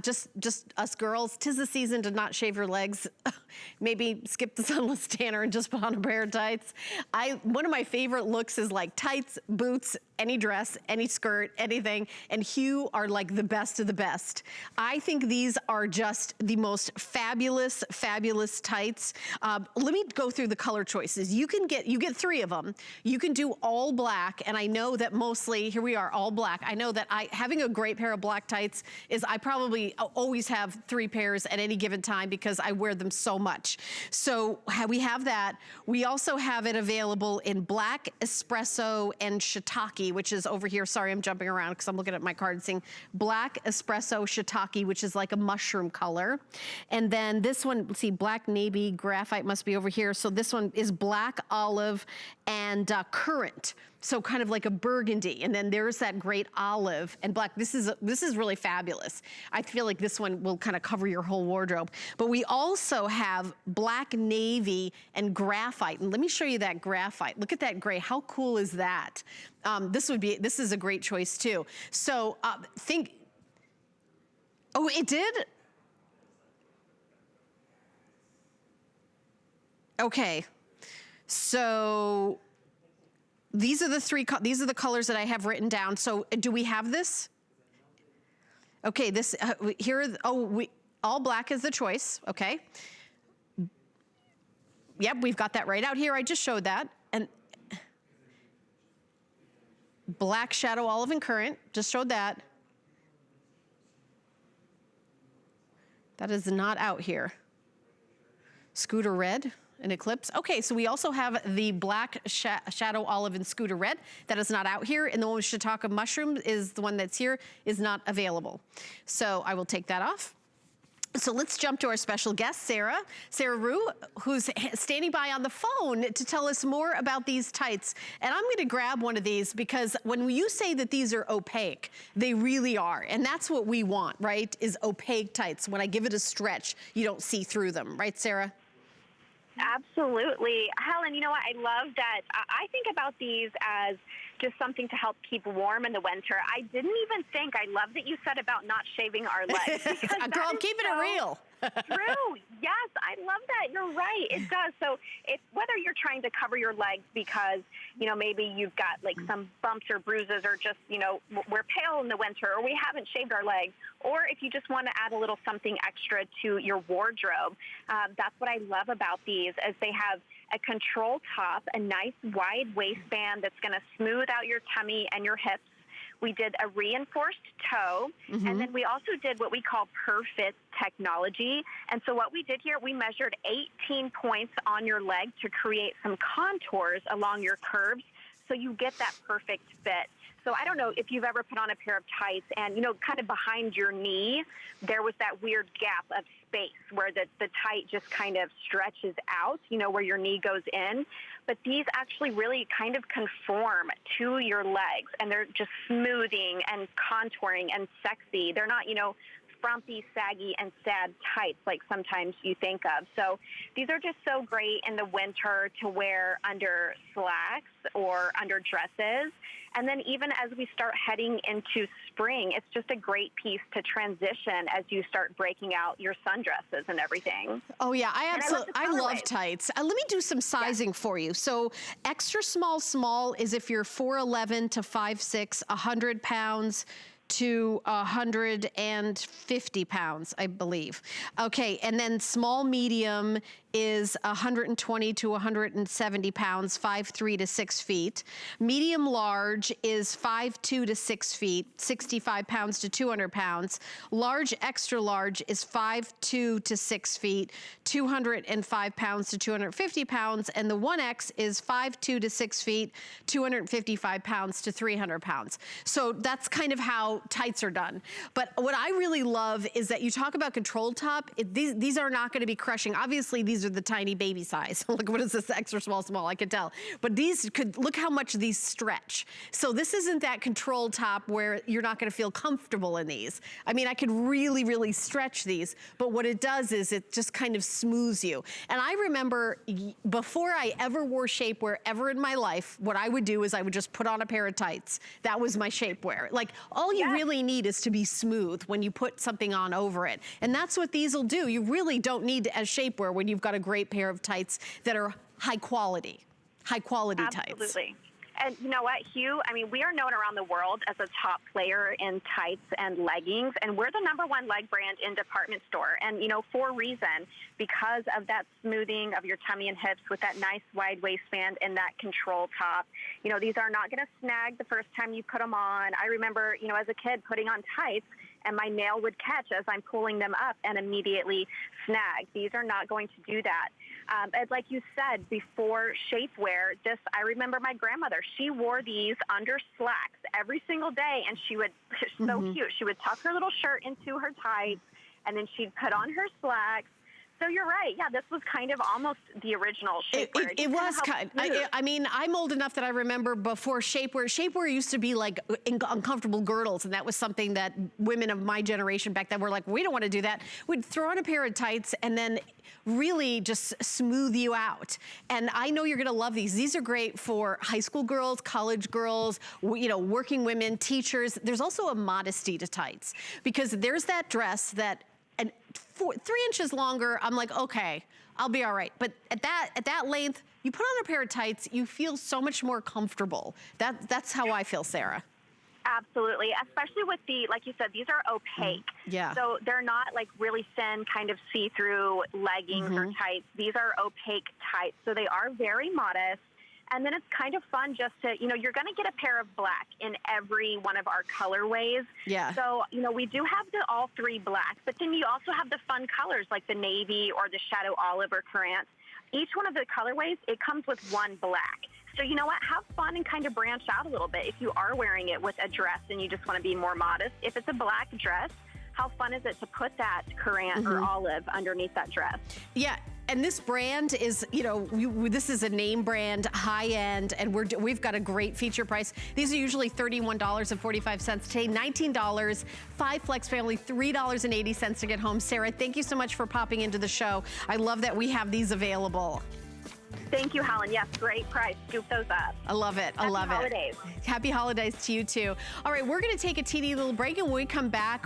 just us girls, 'tis the season to not shave your legs. Maybe skip the sunless tanner and just put on a pair of tights. One of my favorite looks is like tights, boots, any dress, any skirt, anything, and HUE are like the best of the best. I think these are just the most fabulous, fabulous tights. Let me go through the color choices. You get 3 of them. You can do all black, and I know that mostly, here we are, all black. I know that having a great pair of black tights is, I probably always have 3 pairs at any given time because I wear them so much. So we have that. We also have it available in black, espresso, and shiitake, which is over here. Sorry, I'm jumping around because I'm looking at my card seeing black, espresso, shiitake, which is like a mushroom color. And then this one, let's see, black, navy, graphite must be over here. So this one is black, olive, and currant. So kind of like a burgundy. And then there's that great olive and black. This is really fabulous. I feel like this one will kind of cover your whole wardrobe. But we also have black, navy, and graphite. And let me show you that graphite. Look at that gray. How cool is that? This is a great choice too. So oh, it did? Okay. So these are the colors that I have written down. So do we have this? Okay, this all black is the choice. Okay. Yep, we've got that right out here. I just showed that. And black, shadow, olive, and currant. Just showed that. That is not out here. Scooter red. An eclipse. Okay, so we also have the black shadow olive and scooter red that is not out here, and the one with shiitake mushroom is the one that's here, is not available. So I will take that off. So let's jump to our special guest, Sarah Rue, who's standing by on the phone to tell us more about these tights. And I'm gonna grab one of these because when you say that these are opaque, they really are. And that's what we want, right, is opaque tights. When I give it a stretch, you don't see through them, right, Sarah? Absolutely. Helen, you know what? I love that. I think about these as just something to help keep warm in the winter. I didn't even think, I love that you said about not shaving our legs. Girl, I'm keeping it real. True. Yes, I love that. You're right. It does. So whether you're trying to cover your legs because, you know, maybe you've got like some bumps or bruises or just, you know, we're pale in the winter or we haven't shaved our legs, or if you just want to add a little something extra to your wardrobe, that's what I love about these, as they have a control top, a nice wide waistband that's going to smooth out your tummy and your hips. We did a reinforced toe, and then we also did what we call PERFIT technology. And so what we did here, we measured 18 points on your leg to create some contours along your curves so you get that perfect fit. So I don't know if you've ever put on a pair of tights and, you know, kind of behind your knee, there was that weird gap of space where the tight just kind of stretches out, you know, where your knee goes in. But these actually really kind of conform to your legs, and they're just smoothing and contouring and sexy. They're not, you know, frumpy, saggy, and sad tights like sometimes you think of. So these are just so great in the winter to wear under slacks or under dresses. And then even as we start heading into spring, it's just a great piece to transition as you start breaking out your sundresses and everything. Oh yeah, I love tights. Let me do some sizing for you. So extra small is if you're 4'11" to 5'6", 100 pounds to 150 pounds, I believe. Okay, and then small medium is 120 to 170 pounds, 5'3" to 6 feet. Medium large is 5'2" to 6 feet, 65 pounds to 200 pounds. Large extra large is 5'2" to 6 feet, 205 pounds to 250 pounds. And the 1X is 5'2" to 6 feet, 255 pounds to 300 pounds. So that's kind of how tights are done. But what I really love is that you talk about control top. These are not gonna be crushing. Obviously, these these are the tiny baby size. Look, what is this, extra small, small, I could tell. But these could, look how much these stretch. So this isn't that controlled top where you're not gonna feel comfortable in these. I mean, I could really, really stretch these, but what it does is it just kind of smooths you. And I remember before I ever wore shapewear ever in my life, what I would do is I would just put on a pair of tights. That was my shapewear. Like, all you really need is to be smooth when you put something on over it. And that's what these will do. You really don't need as shapewear when you've got a great pair of tights that are high quality tights. Absolutely. And you know what, HUE, I mean, we are known around the world as a top player in tights and leggings, and we're the #1 leg brand in department store. And, you know, for a reason, because of that smoothing of your tummy and hips with that nice wide waistband and that control top. You know, these are not going to snag the first time you put them on. I remember, you know, as a kid putting on tights, and my nail would catch as I'm pulling them up and immediately snag. These are not going to do that. And like you said, before shapewear, I remember my grandmother, she wore these under slacks every single day, and she would, so cute, she would tuck her little shirt into her tights, and then she'd put on her slacks. So you're right. Yeah, this was kind of almost the original shapewear. It was kind. I mean, I'm old enough that I remember before shapewear. Shapewear used to be like uncomfortable girdles, and that was something that women of my generation back then were like, we don't want to do that. We'd throw on a pair of tights and then really just smooth you out. And I know you're going to love these. These are great for high school girls, college girls, you know, working women, teachers. There's also a modesty to tights, because there's that dress that, and 3 inches longer, I'm like, okay, I'll be all right. But at that length, you put on a pair of tights, you feel so much more comfortable. That's how I feel, Sarah. Absolutely, especially with the, like you said, these are opaque. Yeah. So they're not like really thin, kind of see-through leggings or tights. These are opaque tights, so they are very modest. And then it's kind of fun just to, you know, you're going to get a pair of black in every one of our colorways. Yeah. So, you know, we do have all 3 black, but then you also have the fun colors like the navy or the shadow olive or currant. Each one of the colorways, it comes with 1 black. So you know what, have fun and kind of branch out a little bit if you are wearing it with a dress and you just want to be more modest. If it's a black dress, how fun is it to put that currant or olive underneath that dress? Yeah. And this brand is, you know, this is a name brand, high end, and we've got a great feature price. These are usually $31.45 today, $19, 5 flex family, $3.80 to get home. Sarah, thank you so much for popping into the show. I love that we have these available. Thank you, Helen. Yes, great price. Scoop those up. I love it. I love it. Happy holidays. Happy holidays to you too. All right, we're going to take a teeny little break, and when we come back,